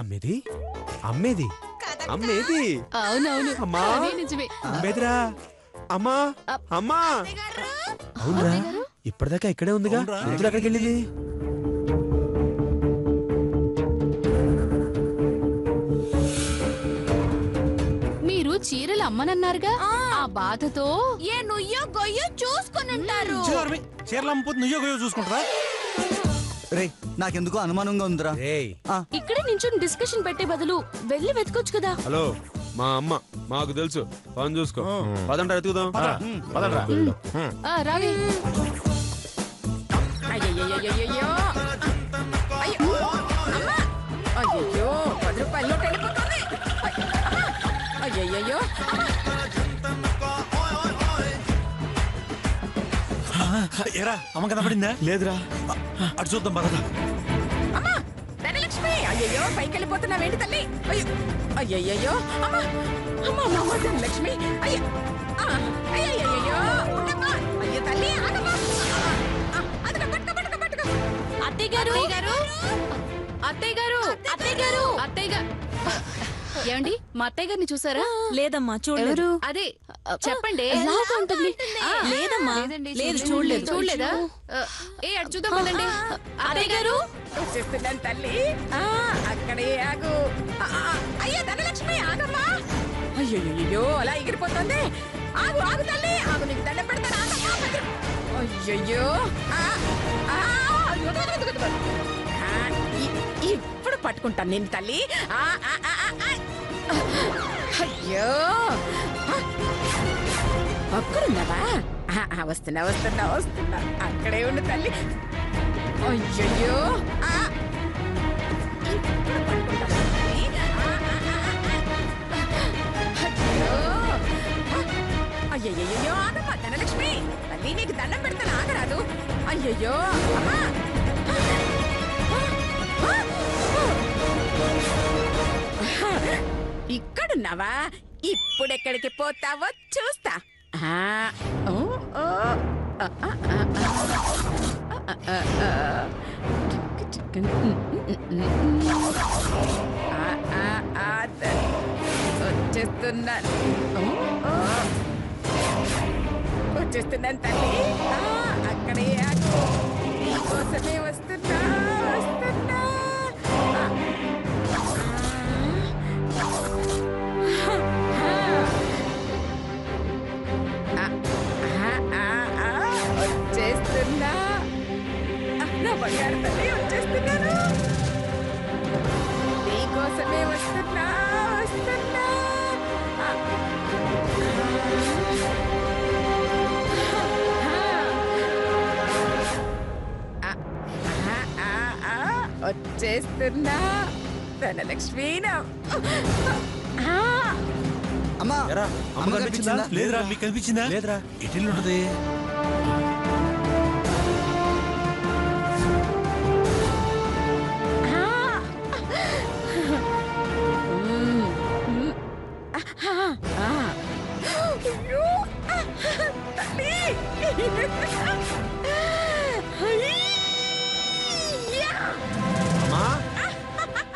అమ్మేది అమ్మేది అమ్మేది అవునవును అమ్మా నిజమే అమ్మేదిరా అమ్మా అమ్మా అవునరా ఇప్పటిదాకా ఇక్కడే ఉందిగా ఎందుకు అక్కడికి వెళ్ళింది మీరు చీరలు అమ్మనన్నారుగా ఆ బాధతో ఏ నుయ్యో గొయ్యో చూసుకొని ఉంటారు చీరలు అమ్ముపోతే నుయ్యో గొయ్యో చూసుకుంటారా రే నాకెందుకో అనుమానంగా ఉందిరా ఇక్కడే నించుని డిస్కషన్ పెట్టే బదులు వెళ్ళి వెతకొచ్చు కదా హలో మా అమ్మ మాకు తెలుసు పని చూసుకో పదంటా వెతుకుదాం రావే అయ్యో 10 రూపాయలు నోట్ వెళ్ళిపోతుంది అయ్యయ్యో ఏరా అమ్మ కనపడిందా లేదురా అటు చూద్దాం పదరా అమ్మా ధనలక్ష్మి అయ్యయ్యో పైకి వెళ్ళిపోతున్నావేంటి తల్లి అయ్యయ్యో అమ్మా అమ్మా అమ్మ ధనలక్ష్మి అయ్యయ్యో ఉండమ్మా అయ్యో తల్లి ఆగమ్మా అదిగో పట్టుకో అత్తయ్య గారు అత్తయ్య గారు అత్తయ్య గారు అత్తయ్య గారు ఏమండి మా అత్తయ్య గారిని చూసారా లేదమ్మా చూడలేదు అదే చెప్పండి లేదమ్మా లేదు చూడలేదా అటు చూద్దాం పదండి అత్తయ్య గారు వచ్చేస్తున్నాను తల్లి అక్కడే ఆగు అయ్యో ధనలక్ష్మి ఆగమ్మా అయ్యో అలా ఎగిరిపోతుంది ఆగు తల్లి ఆగు నీకు దండం పెడతాను అయ్యయ్యో ఇప్పుడు పట్టుకుంటాను నేను తల్లి అయ్యో అక్కడున్నావా వస్తున్నా అక్కడే ఉండు తల్లి అయ్యయ్యో ఇప్పుడు పట్టుకుంటాను అయ్యయ్యో ఆగమ్మా ధనలక్ష్మి తల్లి నీకు దండం పెడతాను ఆగరాదు అయ్యయ్యో ఇక్కడున్నావా ఇప్పుడెక్కడికి పోతావో చూస్తా వచ్చేస్తున్నాను తల్లి అక్కడే నీకోసమే వస్తున్నా వచ్చేస్తున్నా నా బంగారు తల్లి వచ్చేస్తున్నాను నీకోసమే వస్తున్నా వచ్చేస్తున్నా ధనలక్ష్మి అమ్మా అమ్మ కనిపించిందా లేదురా మీకు కనిపించిందా లేదురా ఎటు ఉంటది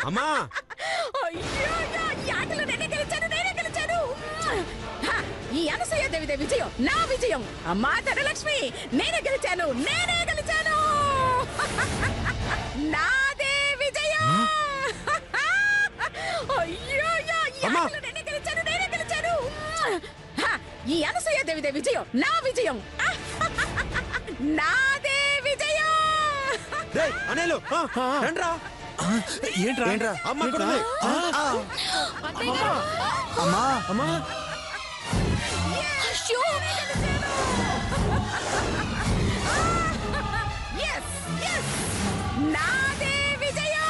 అమ్మా ఈ అనసూయదేవి విజయం నా విజయం అమ్మా ధనలక్ష్మి నేనే గెలిచాను నాదే విజయం అయ్యో నేనే గెలిచాను ఈ అనసూయదేవి విజయం నా విజయం నాదే విజయం అనేలు రండ్రా ఏంట్రా అమ్మ అక్కడుంది. అమ్మా నాదే విజయం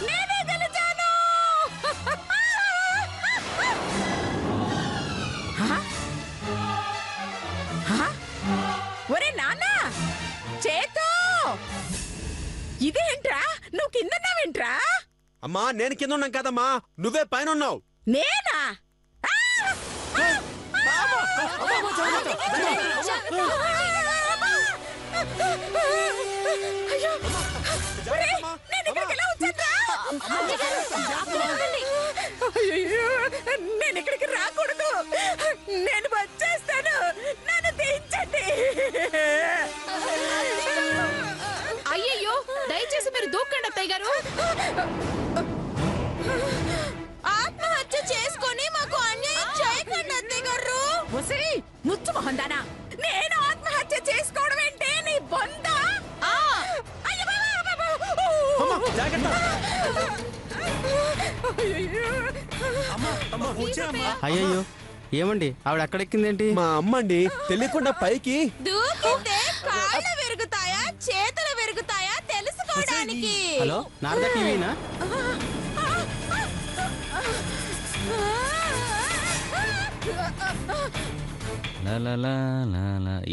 నేనే గెలిచాను ఒరే నాన్న చేతో ఇదేంట్రా నువ్వు కిందన్నావేంట్రా అమ్మా నేను కింద ఉన్నాం కదమ్మా నువ్వే పైన ఉన్నావు నేనా అయ్యో! ఒరేయ్, నేను ఇక్కడికి ఎలా వచ్చానురా? అయ్యయ్యో, నేను ఇక్కడికి రాకూడదు. నేను వచ్చేస్తాను. నన్ను దించండి. అయ్యయ్యో దయచేసి మీరు దూకండి అత్తయ్య గారు. ఆత్మహత్య చేసుకొని మాకు అన్యాయం చేయకండి అత్తయ్య గారు. ఒసేయ్, ముచ్చు మొహందానా, నేను ఆత్మహత్య చేసుకోవడం ఏంటే నీ బొంద? అయ్యో బాబా! అమ్మా, జాగ్రత్త. అయ్యయ్యో! అమ్మా వచ్చామ్మా. అయ్యయ్యో ఏమండి ఆవిడ ఎక్కడెక్కిందేంటి? మా అమ్మ అండి తెలియకుండా పైకి. దూకితే కాళ్ళు విరుగుతాయా చేతులు విరుగుతాయా తెలుసుకోవడానికి. హలో నారదా టీవీనా?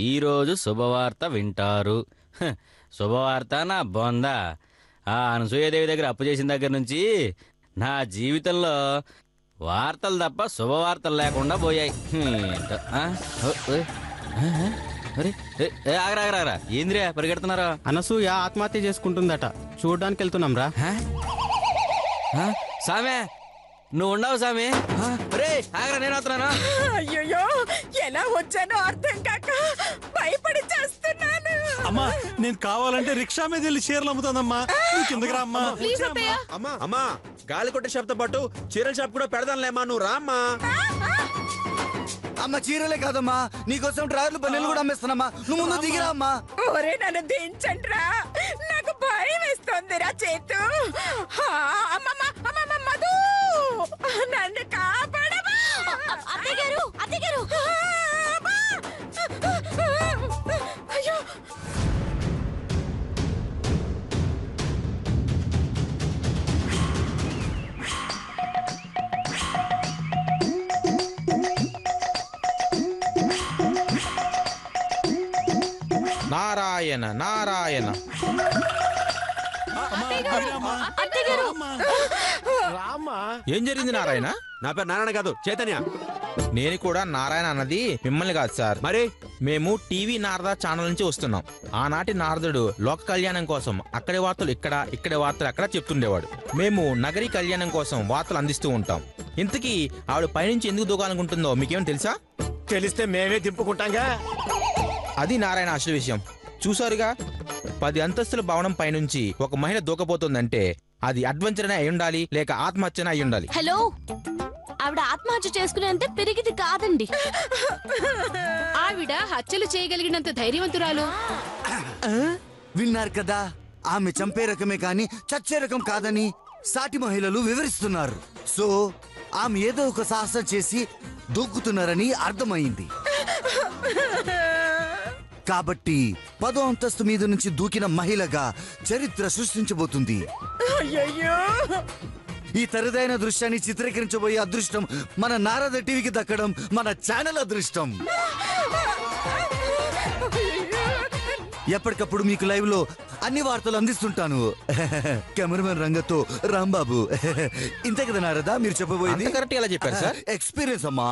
ఈరోజు శుభవార్త వింటారు. శుభవార్త నా బొందా. ఆ అనసూయదేవి దగ్గర అప్పు చేసిన దగ్గర నుంచి నా జీవితంలో వార్తలు తప్ప శుభవార్తలు లేకుండా పోయాయి. ఆగరా ఏంద్రియా పరిగెడుతున్నారా? అనసూయ ఆత్మహత్య చేసుకుంటుందట, చూడడానికి వెళ్తున్నాం రా. సామే నువ్వు ఉండవు సామి. ఆగరా నేను వస్తున్నాను. అయ్యయ్యో, ఎలా వచ్చానో అర్థం కాక భయపడి చేస్తున్నాను. అమ్మా నేను కావాలంటే రిక్షా మీద వెళ్ళి చీరలు అమ్ముతానమ్మా. నువ్వు కిందకి రా అమ్మా. ప్లీజ్ అత్తయ్య. అమ్మా అమ్మా, గాలి కొట్టే షాప్తో పాటు చీరల షాప్ కూడా పెడదాంలేమ్మా. నువ్వు రామ్మా. అమ్మ చీరలే కాదమ్మా, నీకోసం డ్రైవర్లు పన్నెలు కూడా అమ్మేస్తున్నామ్మా. నువ్వు ముందు దిగిరా అమ్మా. ఒరే నన్ను దించండిరా, నాకు భయం వేస్తోందిరా చేతు. అమ్మమ్మ అమ్మమ్మ మధు, నన్ను కాపాడమా. అత్తయ్య గారు అత్తయ్య గారు. అయ్యో! నారాయణ నారాయణ. ఏం జరిగింది నారాయణ? నా పేరు నారాయణ కాదు, చైతన్య. నేను కూడా నారాయణ అన్నది మిమ్మల్ని కాదు సార్. మరి మేము టీవీ నారదా ఛానల్ నుంచి వస్తున్నాం. ఆనాటి నారదుడు లోక కళ్యాణం కోసం అక్కడి వార్తలు ఇక్కడ, ఇక్కడి వార్తలు అక్కడ చెప్తుండేవాడు. మేము నగరీ కళ్యాణం కోసం వార్తలు అందిస్తూ ఉంటాం. ఇంతకీ ఆవిడ పైనుంచి ఎందుకు దూకాలనుకుంటుందో మీకేమో తెలుసా? తెలిస్తే మేమే దింపుకుంటాంగా. అది నారాయణ అసలు విషయం. చూసారుగా, 10 అంతస్తుల భవనం పైనుంచి ఒక మహిళ దూకపోతుందంటే అది అడ్వెంచర్ అయి ఉండాలి, లేక ఆత్మహత్యన అయి ఉండాలి. హలో, ఆవిడ ఆత్మహత్య చేసుకునేంత పెరిగిది కాదండి. ఆవిడ హత్యలు చేయగలిగినంత ధైర్యవంతురాలు. విన్నారు కదా, ఆమె చంపే రకమే కాని చచ్చే రకం కాదని సాటి మహిళలు వివరిస్తున్నారు. సో ఆమె ఏదో ఒక సాహసం చేసి దూకుతున్నారని అర్థమైంది. కాబట్టి 10వ అంతస్తు మీద నుంచి దూకిన మహిళగా చరిత్ర సృష్టించబోతుంది. అయ్యయ్యో! ఈ తరదైన దృశ్యాన్ని చిత్రీకరించబోయే అదృష్టం మన నారద టీవీకి దక్కడం మన ఛానల్ అదృష్టం. ఎప్పటికప్పుడు మీకు లైవ్ లో అన్ని వార్తలు అందిస్తుంటాను. కెమెరామెన్ రంగతో రాంబాబు. ఇంతే కదా నారదా మీరు చెప్పబోయేది? కరెక్ట్ ఎలా చెప్పారు సార్? ఎక్స్పీరియన్స్ అమ్మా.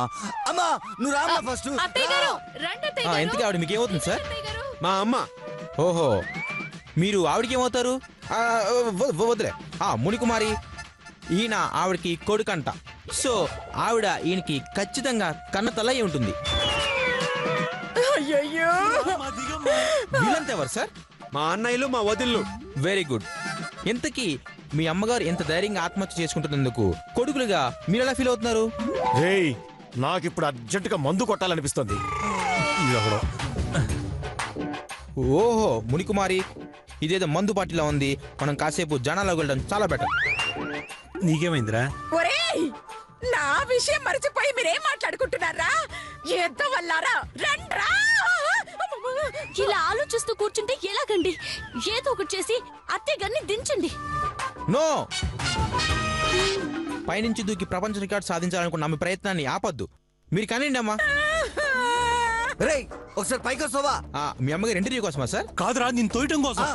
అమ్మా నువ్వు రామ్మా ఫస్ట్. అత్తయ్య గారు రండి అత్తయ్య గారు. ఇంతకీ ఆవిడ మీకేమవుతుంది సార్? అత్తయ్య గారు. మా అమ్మ. ఓహో, మీరు ఆవిడకి ఏమవుతారు? వదిలే. మునికుమారి, ఈయన ఆవిడకి కొడుకంట. సో ఆవిడ ఈయనకి ఖచ్చితంగా కన్న తల అయి ఉంటుంది. అయ్యయ్యో! వీళ్ళంతా ఎవరు సార్? మా అన్నయ్యలు, మా వదిళ్ళు. Very good. ఇంతకీ మీ అమ్మగారు ఎంత ధైర్యంగా ఆత్మహత్య చేసుకుంటున్నందుకు కొడుకులుగా మీరు ఎలా ఫీల్ అవుతున్నారు? రేయ్, నాకిప్పుడు అర్జెంటుగా మందు కొట్టాలనిపిస్తుంది. ఓహో మునికుమారి, ఇదేదో మందు పార్టీలో ఉంది. మనం కాసేపు జనాల్లో వెళ్ళడం చాలా బెటర్. నీకేమైందిరా? ఒరేయ్, నా విషయం మర్చిపోయి మీరేం మాట్లాడుకుంటున్నారా? యుద్ధం వల్లారా, రండ్రా! ఇలా ఆలోచిస్తూ కూర్చుంటే ఎలాగండి? ఏదో ఒకటి చేసి అత్తయ్య గారిని దించండి. నో, పైనుంచి దూకి ప్రపంచ రికార్డు సాధించాలనుకున్న మీ ప్రయత్నాన్ని ఆపద్దు. మీరు కానివ్వండి అమ్మా. రేయ్ ఒకసారి పైకి వస్తావా? మీ అమ్మగారు ఇంటర్వ్యూ కోసమా సార్? కాదురా, నేను తోయటం కోసం.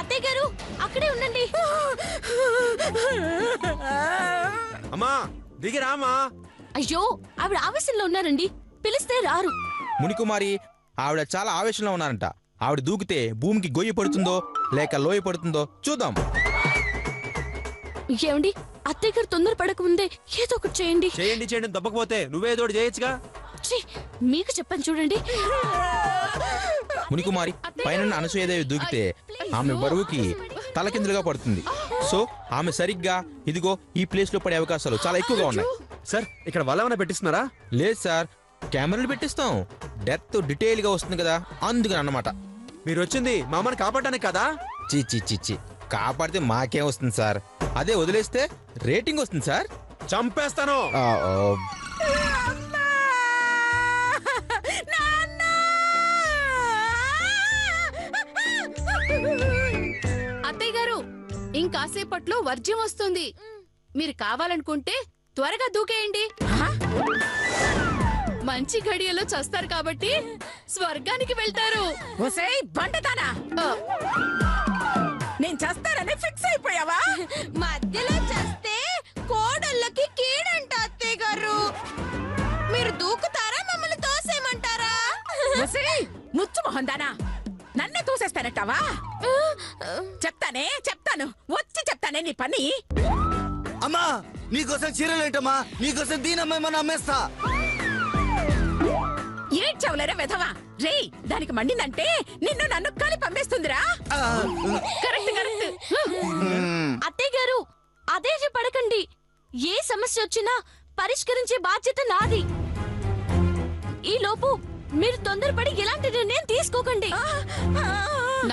అత్తయ్య గారు అక్కడే ఉండండి. అమ్మా దిగిరామా. అయ్యో ఆవిడ ఆవేశంలో ఉన్నారండి, పిలిస్తే రారు. మునికుమారి ఆవిడ చాలా ఆవేశంలో ఉన్నారంట. ఆవిడ దూకితే భూమికి గొయ్యి పడుతుందో లేక లోయ పడుతుందో చూద్దాం. ఏమండి, అత్తయ్య గారు తొందర పడక ముందే ఏదో ఒకటి చేయండి. చేయండి తప్పకపోతే నువ్వేదోటి చేయొచ్చుగా. ఛీ, మీకు చెప్పండి చూడండి. మునికుమారి పైన అనసూయదేవి దూకితే ఆమె బరువుకి తలకిందులుగా పడుతుంది. సో ఆమె సరిగ్గా ఇదిగో ఈ ప్లేస్ లో పడే అవకాశాలు చాలా ఎక్కువగా ఉన్నాయి. సార్ ఇక్కడ వల ఏమైనా పెట్టిస్తున్నారా? లేదు సార్, కెమెరాలు పెట్టిస్తాం. డెత్ డీటెయిల్ గా వస్తుంది కదా, అందుకని అన్నమాట. మీరు వచ్చింది మా అమ్మని కాపాడడానికి కదా. చి కాపాడితే మాకేం వస్తుంది సార్, అదే వదిలేస్తే రేటింగ్ వస్తుంది సార్. చంపేస్తాను. అత్తయ్య గారు ఇంకాసేపట్లో వర్జ్యం వస్తుంది. మీరు కావాలనుకుంటే త్వరగా దూకేయండి. మంచి ఘడియలో చస్తారు కాబట్టి స్వర్గానికి వెళ్తారు. ఒసేయ్ బండతానా, నేను చేస్తానని ఫిక్స్ అయిపోయావా? మధ్యలో చేస్తే కోడళ్ళకి కీడంట అత్తయ్య గారు. మీరు దూకుతారా, మమ్మల్ని తోసేయమంటారా? ఒసేయ్ ముచ్చు మొహందానా, నన్నే తోసేస్తానంటావా? చెప్తాను, వచ్చి చెప్తానే నీ పని. అమ్మా నీకోసం చీరలేంటమ్మా, నీకోసం దీనమ్మేమన్నా అమ్మేస్తా. ఏడ్చవలేరా వెధవా? రే, దానికి మండిందంటే నిన్ను నన్ను కలిపి పంపేస్తుందిరా. కరెక్ట్. అత్తయ్య గారు అదే పడకండి. ఏ సమస్య వచ్చినా పరిష్కరించే బాధ్యత నాది. ఈ లోపు మీరు తొందరపడి ఎలాంటి నిర్ణయం తీసుకోకండి.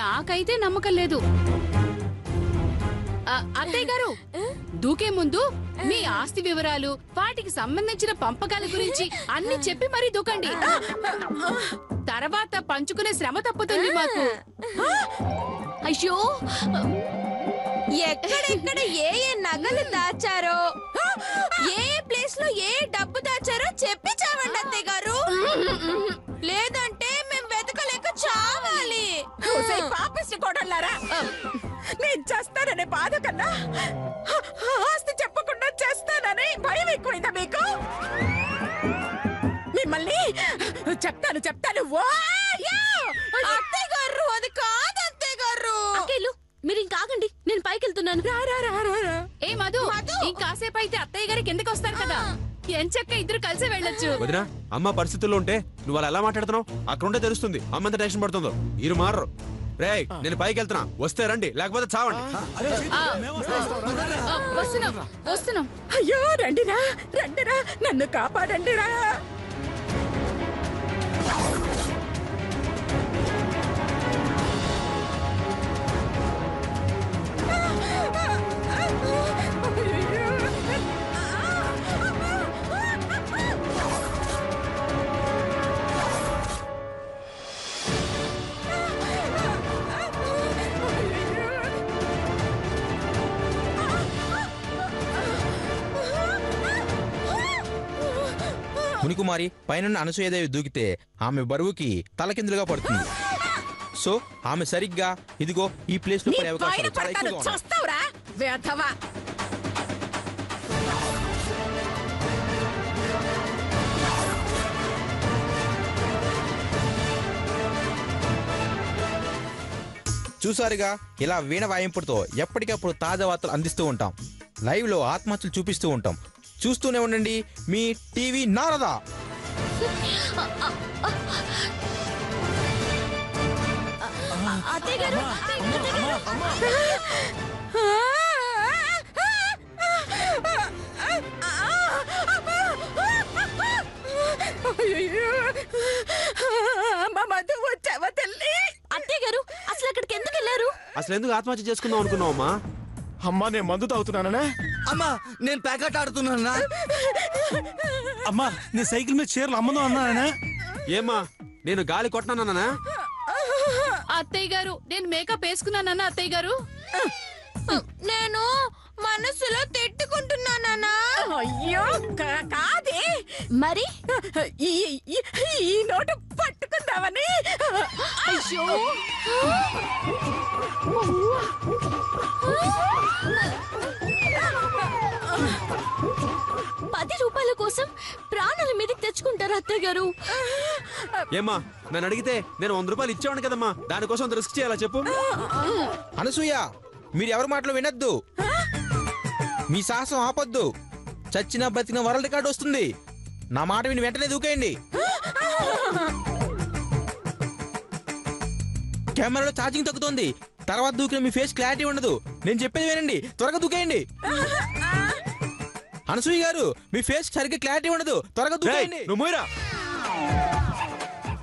నాకైతే నమ్మకం లేదు. అత్తయ్య గారు దూకే ముందు మీ ఆస్తి వివరాలు, వాటికి సంబంధించిన పంపకాల గురించి అన్ని చెప్పి మరీ దూకండి. తర్వాత పంచుకునే శ్రమ తప్పుతుంది మాకు. అయ్యో, ఎక్కడెక్కడ ఏ నగలు దాచారో, ఏ ప్లేస్ లో ఏ డబ్బు దాచారో చెప్పి చావండి అత్తయ్య గారు. లేదంటే మేము వెతకలేక చావాలి. పాపిష్టి కోడళ్ళారా, నేను చేస్తాననే బాధ కన్నా ఆస్తి చెప్పకుండా చేస్తానని భయం ఎక్కువైందా మీకు? మిమ్మల్ని చెప్తాను. అత్తయ్య గారు అది కాదు అత్తయ్య గారు. అక్కేలు మీరు ఇంకా ఆగండి, నేను పైకి వెళ్తున్నాను. ఏ మధు, ఇంకాసేపు అయితే అత్తయ్య గారికి ఎందుకు వస్తారు కదా, ఎంచక్క ఇద్దరు కలిసి వెళ్ళొచ్చు. వదినా, అమ్మ పరిస్థితుల్లో ఉంటే నువ్వు అలా ఎలా మాట్లాడుతున్నావు? అక్కడుంటే తెలుస్తుంది అమ్మ ఎంత టెన్షన్ పడుతుందో. మీరు మారరు. రేయ్, నేను పైకి వెళ్తున్నా, వస్తే రండి, లేకపోతే చావండి. వస్తున్నాం. అయ్యో రండిరా, నన్ను కాపాడండిరా. మునికుమారి పైన అనసూయదేవి దూకితే ఆమె బరువుకి తలకిందులుగా పడుతుంది. సో ఆమె సరిగ్గా ఇదిగో ఈ ప్లేస్ లో పడే అవకాశాలు చాలా ఎక్కువగా ఉన్నాయి. చూస్తావురా వేధవా. చూసారుగా, ఇలా వీణ వాయింపుడుతో ఎప్పటికప్పుడు తాజా వార్తలు అందిస్తూ ఉంటాం. లైవ్ లో ఆత్మహత్యలు చూపిస్తూ ఉంటాం. చూస్తూనే ఉండండి మీ టీవీ నారదా. అత్తయ్య గారు, వచ్చావా తల్లి? అత్తయ్య గారు అసలు అక్కడికి ఎందుకు వెళ్ళారు? అసలు ఎందుకు ఆత్మహత్య చేసుకుందాం అనుకున్నావు అమ్మా? అమ్మా నేను మందు తాగుతున్నానా? అమ్మా నేను ప్యాకెట్ ఆడుతున్నానా? అమ్మా నీ సైకిల్ మీద చీరలు అమ్మను అన్నానా? ఏమ్మా నేను గాలి కొట్టినానా? అత్తయ్య గారు నేను మేకప్ వేసుకున్నానన్నా అత్తయ్య గారు. నేను మనసులో తిట్టుకుంటున్నానా? అయ్యో కాదే, మరి ఈ నోటు పట్టుకుందామని. అయ్యో, అత్తయ్య గారు. ఏమ్మా నన్ను అడిగితే నేను 100 రూపాయలు ఇచ్చేవాడిని కదమ్మా, దానికోసం అంత రిస్క్ చేయాలా చెప్పు? అనసూయ, మీరు ఎవరి మాటలు వినొద్దు. మీ సాహసం ఆపొద్దు. చచ్చిన బతికిన వరల్డ్ రికార్డు వస్తుంది. నా మాట విని వెంటనే దూకేయండి. కెమెరాలో ఛార్జింగ్ తగ్గుతోంది. తర్వాత దూకిన మీ ఫేస్ క్లారిటీ ఉండదు. నేను చెప్పేది వినండి, త్వరగా దూకేయండి. అనసూయ గారు, మీ ఫేస్ సరిగ్గా క్లారిటీ ఉండదు. త్వరగా దూకేయండి. నువ్వు మూయరా.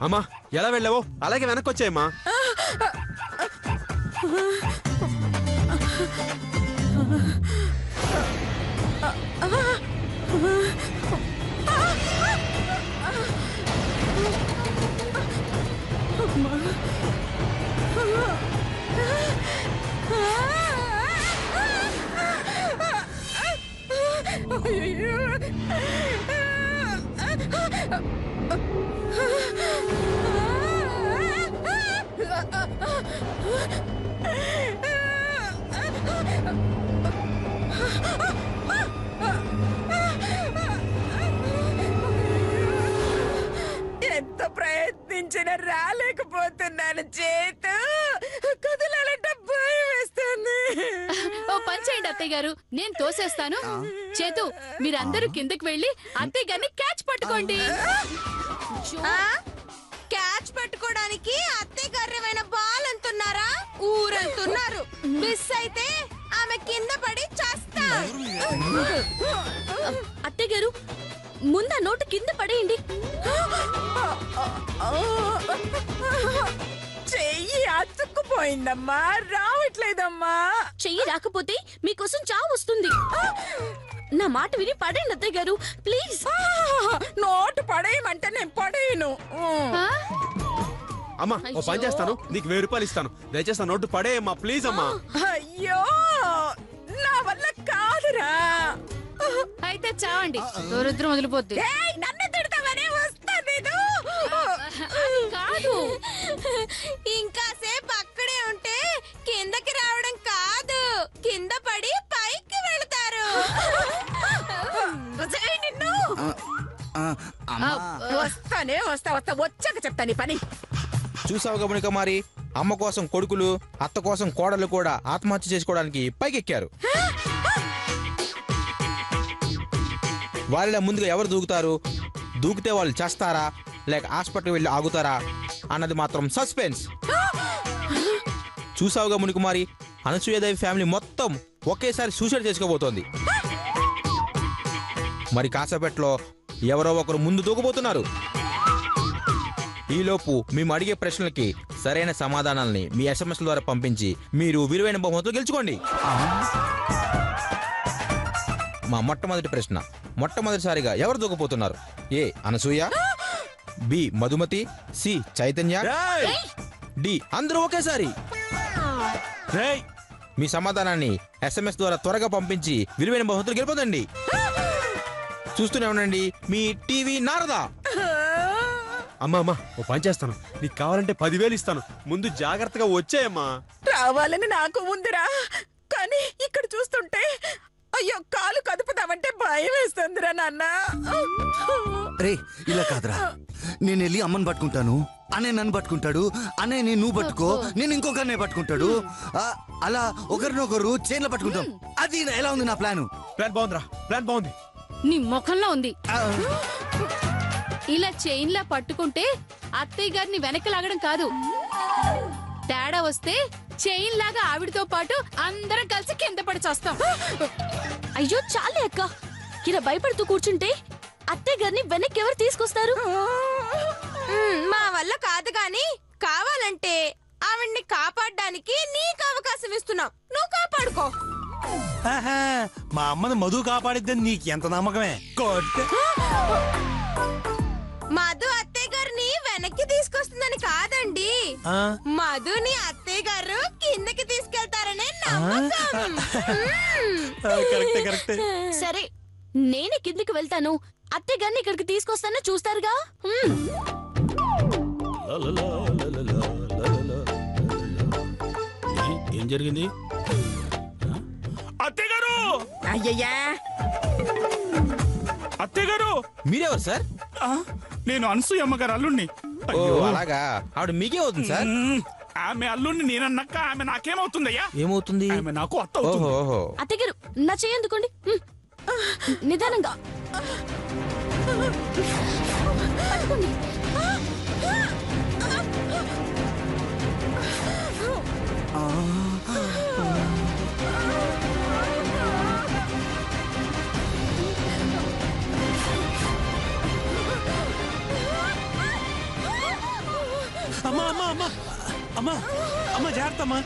అమ్మా ఎలా వెళ్ళావో అలాగే వెనక్కి వచ్చాయమ్మా. ఎంత ప్రయత్నించినా రాలేకపోతున్నాను. చేతు కదలాలంటే భయం వేస్తుంది. ఓ పని చేయండి అత్తయ్య గారు, నేను తోసేస్తాను. చేతు మీరందరూ కిందకి వెళ్ళి అత్తయ్య గారిని క్యాచ్ పట్టుకోండి. క్యాచ్ పట్టుకోవడానికి అత్తయ్య గారేమైనా బాల్ అంటున్నారా? ఊరంటున్నారు. మిస్ అయితే ఆమె కింద పడి చస్తా. అత్తయ్య గారు, ముందు ఆ నోటు కింద పడేయండి. చెయ్యి అతుక్కుపోయిందమ్మా, రావట్లేదమ్మా. చెయ్యి రాకపోతే మీకోసం చావు వస్తుంది. నా మాట విని పడేయండి అత్తయ్య గారు, ప్లీజ్. నోటు పడేయమంటే నేను పడేయను. అమ్మా ఓ పని చేస్తాను, నీకు 1000 రూపాయలు ఇస్తాను. దయచేసి ఆ నోటు పడేయమ్మా ప్లీజ్ అమ్మా. అయ్యో నా వల్ల కాదురా. అయితే చావండి, దరిద్రం వదిలిపోద్ది. ఏయ్, నన్ను తిడతావనే వస్తా నేను. కాదు, ఇంకా సేపు అక్కడే ఉంటే కిందకి రావడం కాదు, కింద పడి పైకి వెళ్తారు. నిన్ను వస్తానే వస్తా వచ్చాక చెప్తా నీ పని. చూసావు గమనిక మరి, అమ్మ కోసం కొడుకులు, అత్త కోసం కోడలు కూడా ఆత్మహత్య చేసుకోవడానికి పైకెక్కారు. వారిలో ముందుగా ఎవరు దూకుతారు, దూకితే వాళ్ళు చేస్తారా లేక హాస్పిటల్ వెళ్ళి ఆగుతారా అన్నది మాత్రం సస్పెన్స్. చూసావుగా మునికుమారి, అనసూయదేవి ఫ్యామిలీ మొత్తం ఒకేసారి సూసైడ్ చేసుకోబోతోంది. మరి కాసేపట్లో ఎవరో ఒకరు ముందు దూకబోతున్నారు. ఈలోపు మేము అడిగే ప్రశ్నలకి సరైన సమాధానాలని మీ SMS ద్వారా పంపించి మీరు విలువైన బహుమతులు గెలుచుకోండి. మా మొట్టమొదటి ప్రశ్న, మొట్టమొదటిసారిగా ఎవరు దూకపోతున్నారు? A Anasuya, B Madhumati, C Chaitanya, D అందరూ ఒకేసారి. మీ సమాధానాన్ని SMS ద్వారా త్వరగా పంపించి విలువైన బహుమతులు గెలుపొందండి. చూస్తూనే ఉండండి మీ టీవీ నారదా. అమ్మా అమ్మా ఓ పని చేస్తాను, నీకు కావాలంటే 10,000 ఇస్తాను. ముందు జాగ్రత్తగా వచ్చేయమ్మా. రావాలని నాకు ఉందిరా, కానీ ఇక్కడ చూస్తుంటే అయ్యో కాలు కదుపుదామంటే భయం వేస్తుందిరా నాన్న. రే ఇలా కాదురా, నేను వెళ్ళి అమ్మని పట్టుకుంటాను, అన్నయ్య నన్ను పట్టుకుంటాడు, అన్నయ్య నువ్వు పట్టుకో, నేను ఇంకొకరినే పట్టుకుంటాడు, అలా ఒకరినొకరు చైన్లో పట్టుకుంటాం. అది ఎలా ఉంది నా ప్లాన్? ప్లాన్ బాగుందిరా, ప్లాన్ బాగుంది. నీ ముఖంలో ఉంది. ఇలా చైన్లా పట్టుకుంటే అత్తయ్య గారిని వెనక్కి లాగడం కాదు, తేడా వస్తే చైన్ లాగా ఆవిడతో పాటు అందరం కలిసి కింద పడి చేస్తాం. అయ్యో చాలే అక్క, ఇలా భయపడుతూ కూర్చుంటే అత్తయ్య గారిని వెనక్కి ఎవరు తీసుకొస్తారు? మా వల్ల కాదు గాని, కావాలంటే ఆవిడ్ని కాపాడడానికి నీకు అవకాశం ఇస్తున్నాం, నువ్వు కాపాడుకో. మా అమ్మని మధు కాపాడిద్దని నీకు ఎంత నమ్మకమే. మధు అత్తయ్య గారిని వెనక్కి తీసుకొస్తుందని కాదండి, మధుని అత్తయ్య గారు కిందకి తీసుకెళ్తారనే నమ్మకం. సరే, నేనే కిందకి వెళ్తాను, అత్తయ్య గారిని ఇక్కడికి తీసుకొస్తానో చూస్తారుగా. ఏం జరిగింది? అత్తయ్య గారు, అయ్యయ్యా అత్తయ్య గారు, మీరెవరు సార్? నేను అనసూయమ్మ గారు అల్లుణ్ణి. ఓ అలాగా, ఆవిడ మీకే అవుతుంది సార్. ఆమె అల్లుణ్ణి నేనన్నాక ఆమె నాకేమవుతుందయ్యా? ఏమవుతుంది? ఆమె నాకు అత్త అవుతుంది. ఓహో అత్తగారు నా చెయ్యందుకోండి. నిదానంగా పట్టుకోండి. అమ్మా అమ్మా అమ్మా అమ్మా అమ్మా జాగ్రత్త అమ్మా.